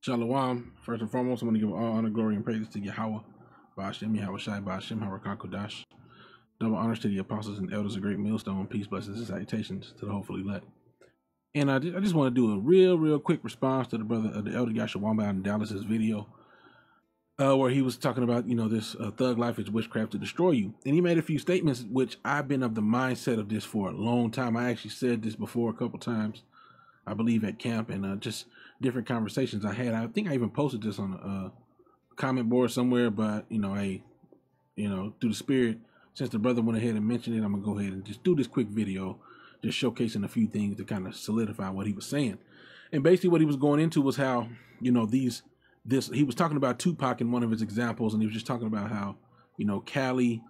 Shalom. First and foremost, I want to give all honor, glory, and praise to Yahweh, Ba'ashem, Yahweh Shai, Ba'ashem, Harakan. Double honors to the apostles and elders of Great Millstone. Peace, blessings, and salutations to the hopefully elect. And I just want to do a real quick response to the brother, the elder Yahshua Wamba in Dallas's video, where he was talking about, this thug life is witchcraft to destroy you. And he made a few statements, which I've been of the mindset of this for a long time. I actually said this before a couple times, I believe at camp, and just different conversations I had. I think I even posted this on a comment board somewhere, but through the spirit, since the brother went ahead and mentioned it, I'm gonna go ahead and just do this quick video, just showcasing a few things to kind of solidify what he was saying. And basically what he was going into was how, he was talking about Tupac in one of his examples, and he was just talking about how, Cali,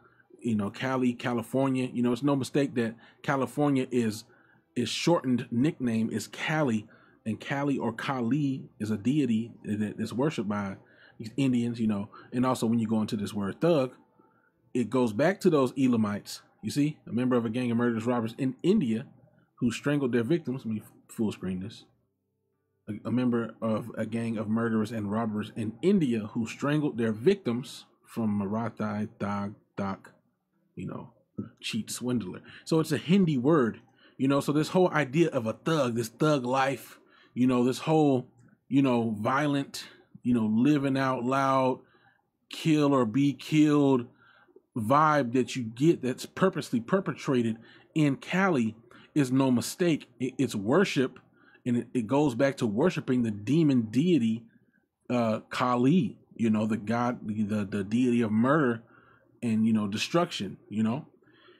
California, it's no mistake that California is shortened nickname is Cali, and Cali or Kali is a deity that is worshipped by these Indians, and also when you go into this word thug, it goes back to those Elamites. You see, a member of a gang of murderous robbers in India who strangled their victims. Let me full screen this. A member of a gang of murderers and robbers in India who strangled their victims from Marathi, Dak, cheat, swindler. So it's a Hindi word, so this whole idea of a thug, this thug life, this whole, violent, living out loud, kill or be killed vibe that you get that's purposely perpetrated in Cali is no mistake. It's worship, and it goes back to worshiping the demon deity Kali, the god, the deity of murder and destruction, and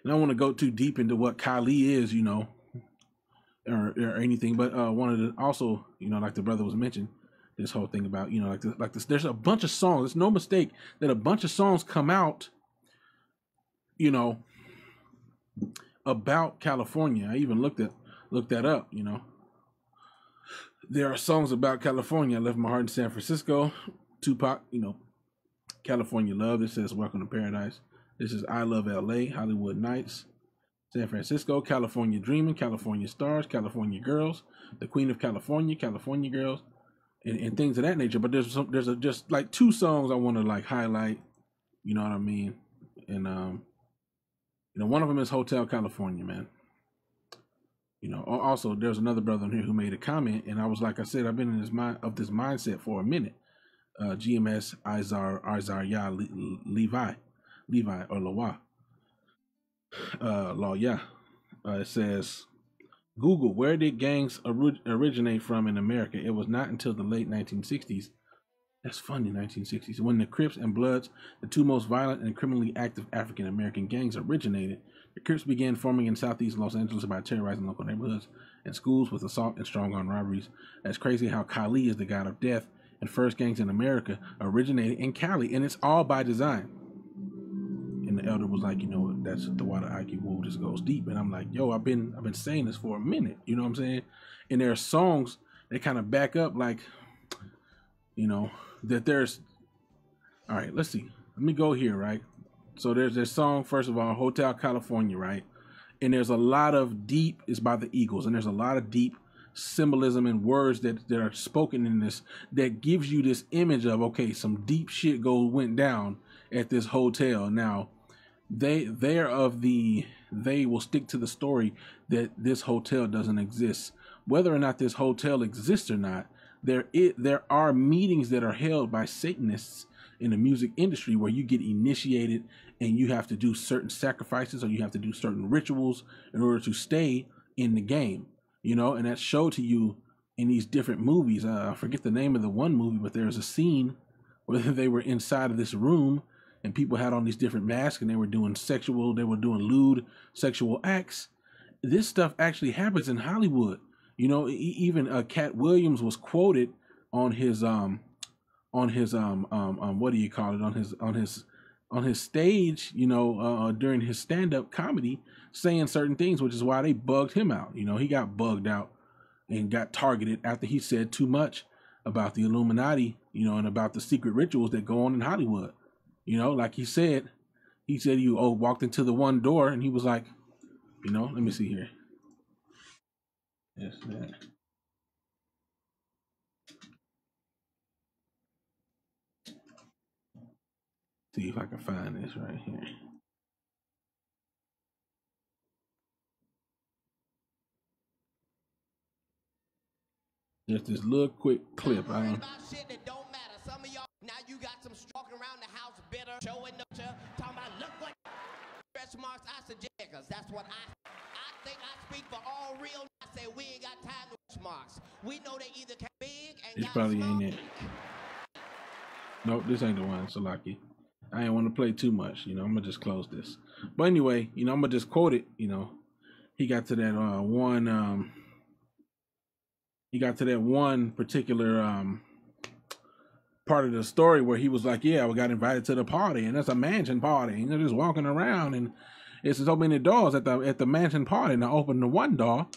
I don't want to go too deep into what Kali is, or anything, but wanted to also, like the brother was mentioning, this whole thing about, like this, there's a bunch of songs. It's no mistake that a bunch of songs come out, about California. I even looked that up, There are songs about California. I left my heart in San Francisco. Tupac, California Love. This says Welcome to Paradise. This is I Love LA, Hollywood Nights. San Francisco, California Dreaming, California Stars, California Girls, The Queen of California, California Girls, and things of that nature. But there's just like two songs I want to like highlight, you know what I mean? And one of them is Hotel California, man. Also there's another brother in here who made a comment, and I was like I said, I've been in this mindset for a minute. GMS Izar Ya Levi or Lawa. Law, yeah. It says, Google, where did gangs originate from in America? It was not until the late 1960s. That's funny, 1960s. When the Crips and Bloods, the two most violent and criminally active African American gangs, originated. The Crips began forming in southeast Los Angeles by terrorizing local neighborhoods and schools with assault and strong arm robberies. That's crazy how Kali is the god of death, and first gangs in America originated in Cali, and it's all by design. And the elder was like, that's the water IQ. Whoa, this goes deep. And I'm like, yo, I've been saying this for a minute. You know what I'm saying? And there are songs that kind of back up, like, that there's. All right, let's see. Let me go here, right? So there's this song, first of all, Hotel California, right? And there's a lot of deep. It's by the Eagles, and there's a lot of deep symbolism and words that are spoken in this that gives you this image of, okay, some deep shit went down at this hotel. Now, they will stick to the story that this hotel doesn't exist. Whether or not this hotel exists or not, there are meetings that are held by Satanists in the music industry where you get initiated and you have to do certain sacrifices or you have to do certain rituals in order to stay in the game, and that's showed to you in these different movies. I forget the name of the one movie, but there's a scene where they were inside of this room and people had on these different masks and they were doing lewd sexual acts. This stuff actually happens in Hollywood. Even Cat Williams was quoted on his what do you call it, on his stage, during his stand-up comedy, saying certain things, which is why they bugged him out. He got bugged out and got targeted after he said too much about the Illuminati, and about the secret rituals that go on in Hollywood. Like he said you walked into the one door and he was like, let me see here. Yes, that. See if I can find this right here. Just this little quick clip. I don't. Shit that don't matter. Some of y'all now you got some walking around the house bitter, showing the talking about look what stretch marks. I suggest because that's what I think I speak for all real. I say we ain't got time to stretch marks. We know they either can big and This got probably small. ain't it. Nope, this ain't the one, Salaki. I ain't want to play too much, I'm gonna just close this. But anyway, I'm gonna just quote it. He got to that one. He got to that one particular part of the story where he was like, "Yeah, we got invited to the party, and it's a mansion party, and they're just walking around, and it's so many doors at the mansion party, and I opened the one door,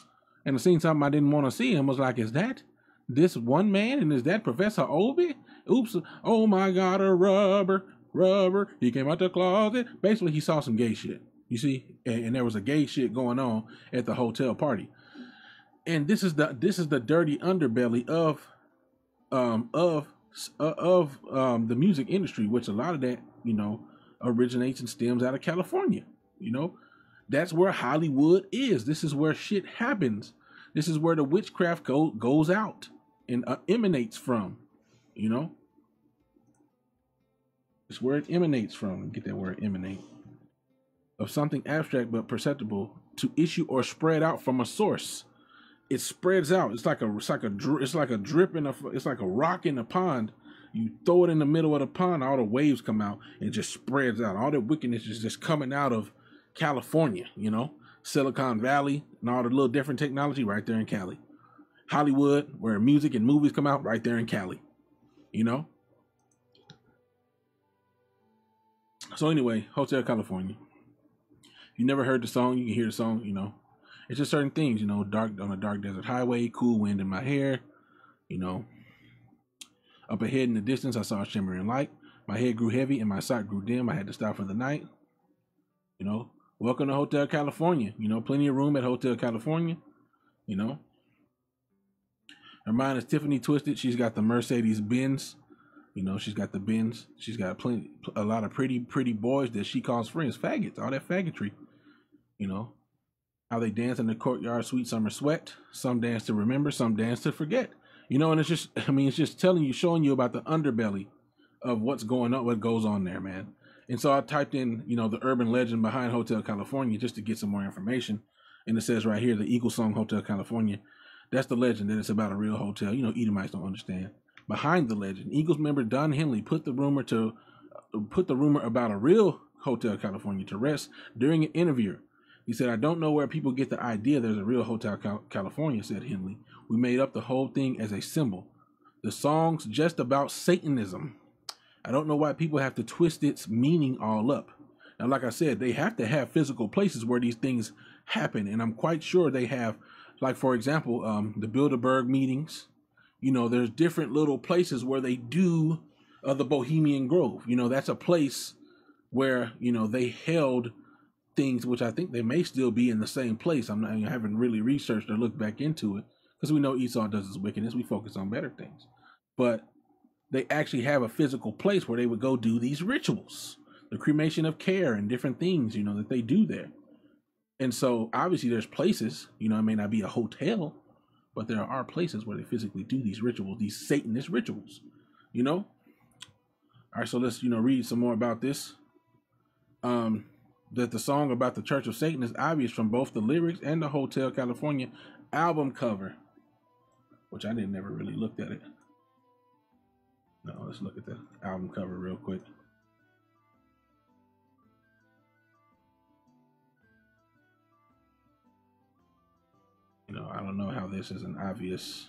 and I seen something I didn't want to see, and was like, is that this one man, and is that Professor Obi? Oops! Oh my God, a rubber. He came out the closet. Basically, he saw some gay shit. You see, and there was a gay shit going on at the hotel party, and this is the dirty underbelly of the music industry, which a lot of that originates and stems out of California. That's where Hollywood is. This is where shit happens. This is where the witchcraft goes out and emanates from. It's where it emanates from. Get that word emanate. Of something abstract but perceptible to issue or spread out from a source. It spreads out. It's like a drip in it's like a rock in a pond. You throw it in the middle of the pond, all the waves come out and it just spreads out. All the wickedness is just coming out of California, Silicon Valley and all the little different technology right there in Cali. Hollywood, where music and movies come out, right there in Cali. So anyway, Hotel California. If you never heard the song, you can hear the song, It's just certain things, dark on a dark desert highway, cool wind in my hair, Up ahead in the distance, I saw a shimmering light. My head grew heavy and my sight grew dim. I had to stop for the night. Welcome to Hotel California. Plenty of room at Hotel California. Her mind is Tiffany twisted. She's got the Mercedes Benz. She's got the Benz. She's got a lot of pretty boys that she calls friends. Faggots, all that faggotry. How they dance in the courtyard, sweet summer sweat. Some dance to remember, some dance to forget. And it's just, it's just showing you about the underbelly of what's going on, what goes on there, man. And so I typed in, the urban legend behind Hotel California just to get some more information. And it says right here, the Eagles song Hotel California. That's the legend, that it's about a real hotel. Edomites don't understand. Behind the legend, Eagles member Don Henley put the rumor about a real Hotel California to rest during an interview. He said, I don't know where people get the idea there's a real Hotel California, said Henley. We made up the whole thing as a symbol. The song's just about Satanism. I don't know why people have to twist its meaning all up. Now, like I said, they have to have physical places where these things happen. And I'm quite sure they have, like, for example, the Bilderberg meetings. There's different little places where they do the Bohemian Grove. That's a place where, they held things, which I think they may still be in the same place. I haven't really researched or looked back into it because we know Esau does his wickedness. We focus on better things. But they actually have a physical place where they would go do these rituals, the cremation of care and different things, that they do there. And so obviously there's places, it may not be a hotel, but there are places where they physically do these rituals, these Satanist rituals, All right, so let's, read some more about this. That the song about the Church of Satan is obvious from both the lyrics and the Hotel California album cover, which I didn't never really looked at it. No, let's look at the album cover real quick. I don't know how this is an obvious,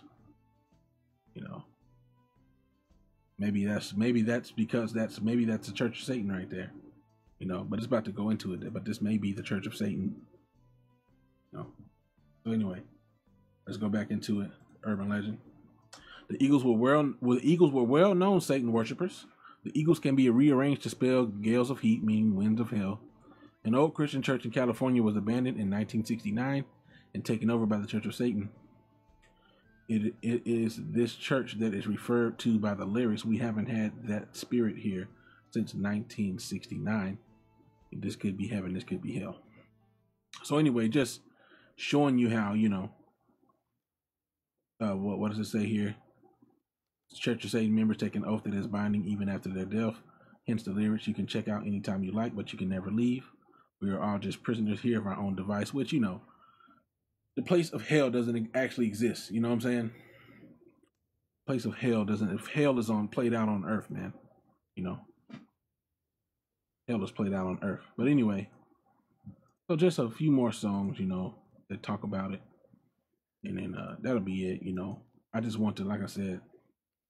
maybe that's because that's the Church of Satan right there. But it's about to go into it. But this may be the Church of Satan. So anyway, let's go back into it. Urban legend. The Eagles were well-known Satan worshippers. The Eagles can be rearranged to spell gales of heat, meaning winds of hell. An old Christian church in California was abandoned in 1969 and taken over by the Church of Satan. It is this church that is referred to by the lyrics. We haven't had that spirit here since 1969. This could be heaven, this could be hell. So anyway, just showing you how, what does it say here? Church of Satan members take an oath that is binding even after their death. Hence the lyrics you can check out anytime you like, but you can never leave. We are all just prisoners here of our own device, which, the place of hell doesn't actually exist. You know what I'm saying? Place of hell doesn't, if hell is played out on earth, man, hell is played out on earth. But anyway, so just a few more songs, that talk about it. And then that'll be it, I just want to, like I said,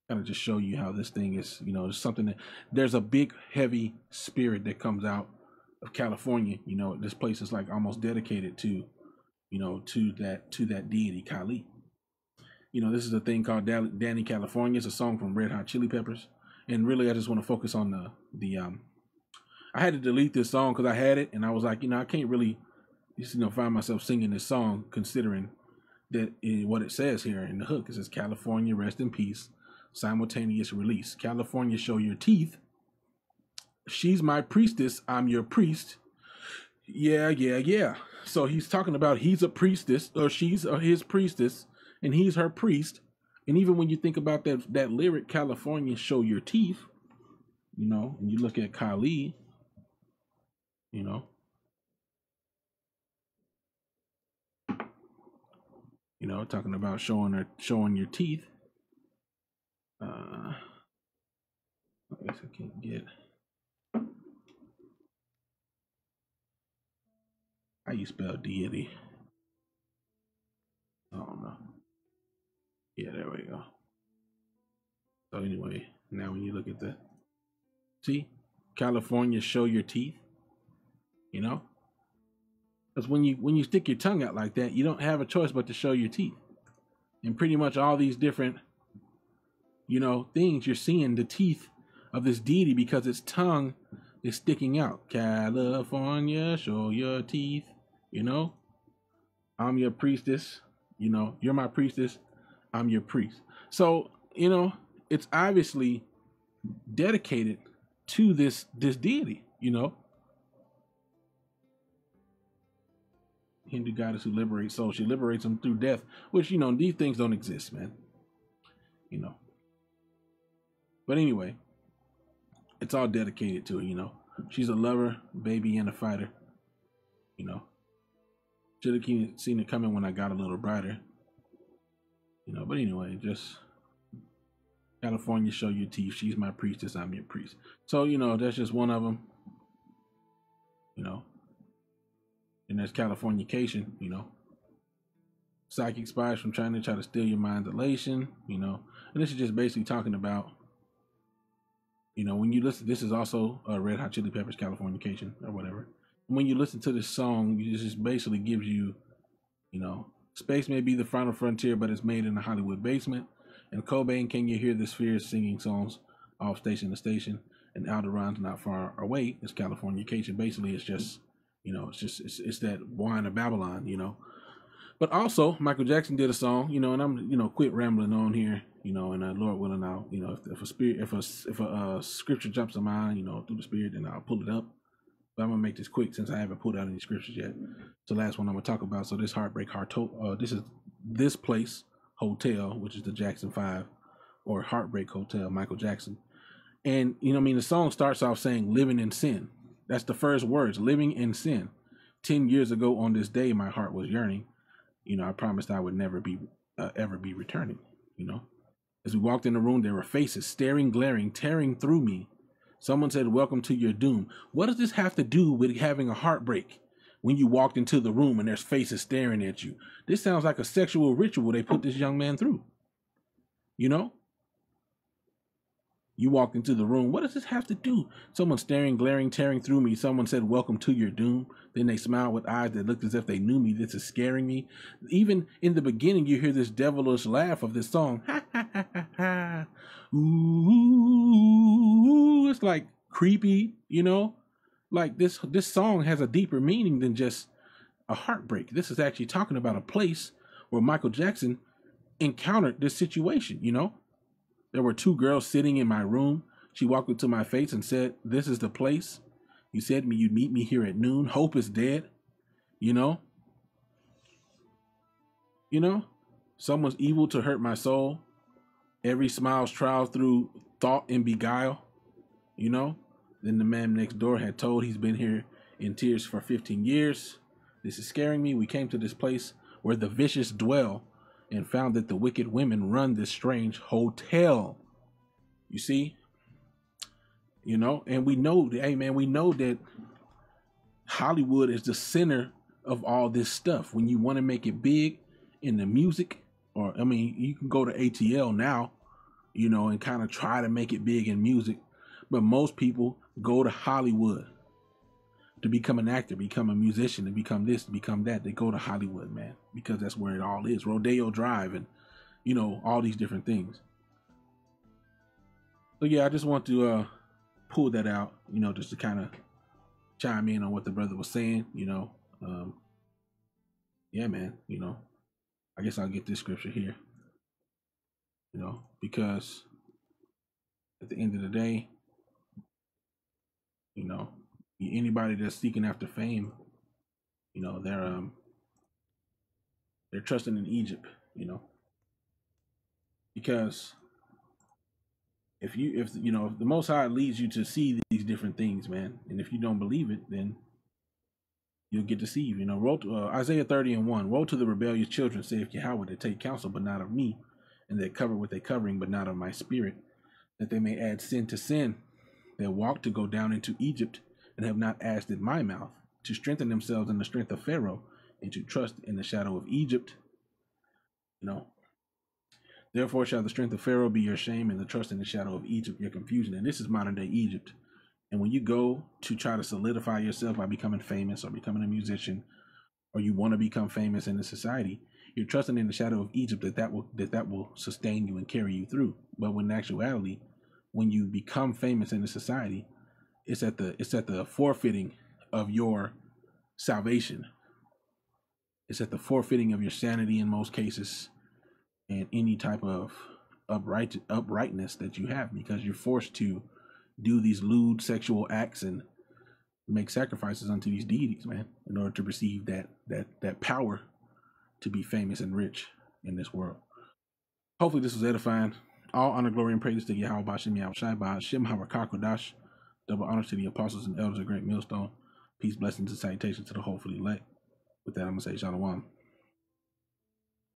kind of just show you how this thing is, it's something that there's a big, heavy spirit that comes out of California. This place is like almost dedicated to, to that deity, Kali. This is a thing called Danny California. It's a song from Red Hot Chili Peppers. And really, I just want to focus on the I had to delete this song because I had it, and I was like, I can't really, find myself singing this song, considering that what it says here in the hook. It says, California, rest in peace, simultaneous release. California, show your teeth. She's my priestess, I'm your priest. Yeah. So he's talking about he's a priestess, or she's his priestess, and he's her priest. And even when you think about that lyric, California, show your teeth, and you look at Kali, talking about showing your teeth. I guess I can't get. How you spell deity? I don't know. Yeah, there we go. So anyway, now when you look at see, California, show your teeth. Because when you stick your tongue out like that, you don't have a choice but to show your teeth. And pretty much all these different, things, you're seeing the teeth of this deity because its tongue is sticking out. California, show your teeth. I'm your priestess. You're my priestess. I'm your priest. So, it's obviously dedicated to this deity, Hindu goddess who liberates souls. She liberates them through death, which, these things don't exist, man. But anyway, it's all dedicated to her, She's a lover, baby, and a fighter, Should have seen it coming when I got a little brighter, But anyway, just California, show your teeth. She's my priestess, I'm your priest. So, that's just one of them, And there's Californication, Psychic spies from China try to steal your mind's elation, And this is just basically talking about, when you listen, this is also Red Hot Chili Peppers, Californication, or whatever. When you listen to this song, it just basically gives you, space may be the final frontier, but it's made in a Hollywood basement. And Cobain, can you hear the spheres singing songs off station to station? And Alderon's not far away. It's Californication. Basically, it's just, it's that wine of Babylon, But also, Michael Jackson did a song, and I'm, quit rambling on here, and Lord willing, I'll, if a scripture jumps in mind, through the spirit, then I'll pull it up. But I'm gonna make this quick since I haven't pulled out any scriptures yet. So the last one I'm gonna talk about. So this Heartbreak Hotel, this is this place hotel, which is the Jackson 5 or Heartbreak Hotel, Michael Jackson. And the song starts off saying living in sin. That's the first words, living in sin. 10 years ago on this day, my heart was yearning. I promised I would never be, ever be returning, As we walked in the room, there were faces staring, glaring, tearing through me. Someone said, welcome to your doom. What does this have to do with having a heartbreak when you walked into the room and there's faces staring at you? This sounds like a sexual ritual they put this young man through. You walked into the room. What does this have to do? Someone staring, glaring, tearing through me. Someone said, welcome to your doom. Then they smiled with eyes that looked as if they knew me. This is scaring me. Even in the beginning, you hear this devilish laugh of this song. Ha, ha, ha, ha, ha. Ooh, it's like creepy, Like this song has a deeper meaning than just a heartbreak. This is actually talking about a place where Michael Jackson encountered this situation, There were two girls sitting in my room. She walked into my face and said, "This is the place. You said you'd meet me here at noon. Hope is dead." You know? You know? Someone's evil to hurt my soul. Every smile's trial through thought and beguile. You know? Then the man next door had told he's been here in tears for 15 years. This is scaring me. We came to this place where the vicious dwell and found that the wicked women run this strange hotel. You see? You know? And we know, hey man, we know that Hollywood is the center of all this stuff. When you want to make it big in the music, or I mean, you can go to ATL now, you know, and kind of try to make it big in music. But most people go to Hollywood to become an actor, become a musician, to become this, to become that. They go to Hollywood, man, because that's where it all is. Rodeo Drive and, you know, all these different things. So yeah, I just want to pull that out, you know, just to kind of chime in on what the brother was saying, you know. Yeah, man, you know, I guess I'll get this scripture here, you know, because at the end of the day, you know, anybody that's seeking after fame, you know, they're trusting in Egypt, you know, because if the Most High leads you to see these different things, man, and if you don't believe it, then you'll get deceived. You know, Isaiah 30:1, woe to the rebellious children, saith Yahweh, that take counsel, but not of me, and that cover with a covering, but not of my spirit, that they may add sin to sin, that walk to go down into Egypt, and have not asked at my mouth, to strengthen themselves in the strength of Pharaoh, and to trust in the shadow of Egypt. You know, therefore shall the strength of Pharaoh be your shame, and the trust in the shadow of Egypt your confusion. And this is modern day Egypt. And when you go to try to solidify yourself by becoming famous or becoming a musician, or you want to become famous in the society, you're trusting in the shadow of Egypt that will sustain you and carry you through. But when in actuality, when you become famous in the society, it's at the forfeiting of your salvation. It's at the forfeiting of your sanity in most cases, and any type of uprightness that you have, because you're forced to do these lewd sexual acts and make sacrifices unto these deities, man, in order to receive that power to be famous and rich in this world. Hopefully this was edifying. All honor, glory, and praise to Yahweh Bashem Yahushai Ba'ashem Harakakodash. Double honors to the apostles and elders of Great Millstone. Peace, blessings, and salutations to the hopefully elect. With that, I'm going to say Shalom.